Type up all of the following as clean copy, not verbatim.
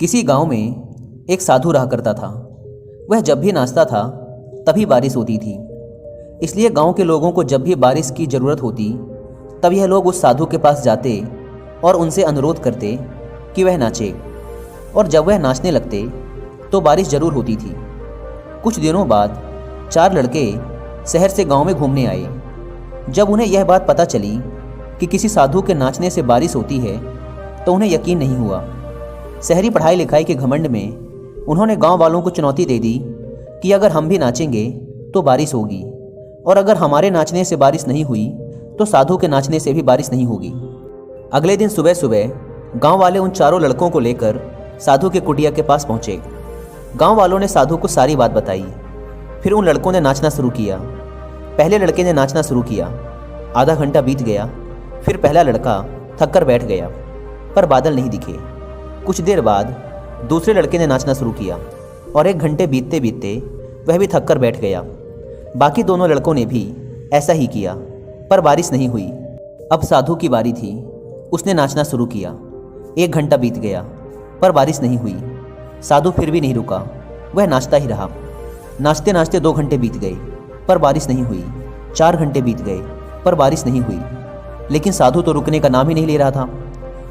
किसी गांव में एक साधु रहा करता था। वह जब भी नाचता था तभी बारिश होती थी। इसलिए गांव के लोगों को जब भी बारिश की ज़रूरत होती तब यह लोग उस साधु के पास जाते और उनसे अनुरोध करते कि वह नाचे, और जब वह नाचने लगते तो बारिश ज़रूर होती थी। कुछ दिनों बाद 4 लड़के शहर से गांव में घूमने आए। जब उन्हें यह बात पता चली कि किसी साधु के नाचने से बारिश होती है तो उन्हें यकीन नहीं हुआ। शहरी पढ़ाई लिखाई के घमंड में उन्होंने गांव वालों को चुनौती दे दी कि अगर हम भी नाचेंगे तो बारिश होगी, और अगर हमारे नाचने से बारिश नहीं हुई तो साधु के नाचने से भी बारिश नहीं होगी। अगले दिन सुबह सुबह गांव वाले उन चारों लड़कों को लेकर साधु के कुटिया के पास पहुंचे। गांव वालों ने साधु को सारी बात बताई। फिर उन लड़कों ने नाचना शुरू किया। पहले लड़के ने नाचना शुरू किया। आधा घंटा बीत गया। फिर पहला लड़का थक कर बैठ गया, पर बादल नहीं दिखे। कुछ देर बाद दूसरे लड़के ने नाचना शुरू किया, और 1 घंटे बीतते बीतते वह भी थक कर बैठ गया। बाकी दोनों लड़कों ने भी ऐसा ही किया, पर बारिश नहीं हुई। अब साधु की बारी थी। उसने नाचना शुरू किया। 1 घंटा बीत गया, पर बारिश नहीं हुई। साधु फिर भी नहीं रुका, वह नाचता ही रहा। नाचते नाचते 2 घंटे बीत गए, पर बारिश नहीं हुई। 4 घंटे बीत गए, पर बारिश नहीं हुई। लेकिन साधु तो रुकने का नाम ही नहीं ले रहा था।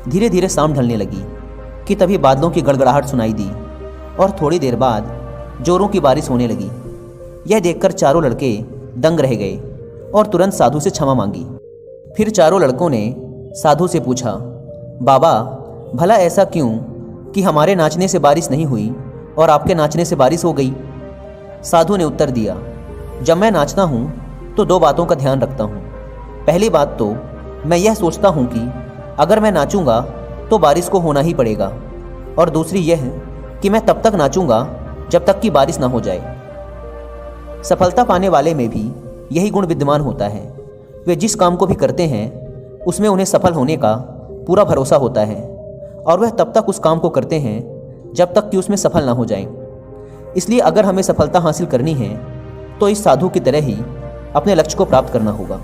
धीरे धीरे शाम ढलने लगी कि तभी बादलों की गड़गड़ाहट सुनाई दी, और थोड़ी देर बाद जोरों की बारिश होने लगी। यह देखकर चारों लड़के दंग रह गए और तुरंत साधु से क्षमा मांगी। फिर चारों लड़कों ने साधु से पूछा, बाबा, भला ऐसा क्यों कि हमारे नाचने से बारिश नहीं हुई और आपके नाचने से बारिश हो गई? साधु ने उत्तर दिया, जब मैं नाचता हूँ तो 2 बातों का ध्यान रखता हूँ। पहली बात तो मैं यह सोचता हूँ कि अगर मैं नाचूंगा तो बारिश को होना ही पड़ेगा, और दूसरी यह कि मैं तब तक नाचूंगा जब तक कि बारिश ना हो जाए। सफलता पाने वाले में भी यही गुण विद्यमान होता है। वे जिस काम को भी करते हैं उसमें उन्हें सफल होने का पूरा भरोसा होता है, और वह तब तक उस काम को करते हैं जब तक कि उसमें सफल ना हो जाएं। इसलिए अगर हमें सफलता हासिल करनी है तो इस साधु की तरह ही अपने लक्ष्य को प्राप्त करना होगा।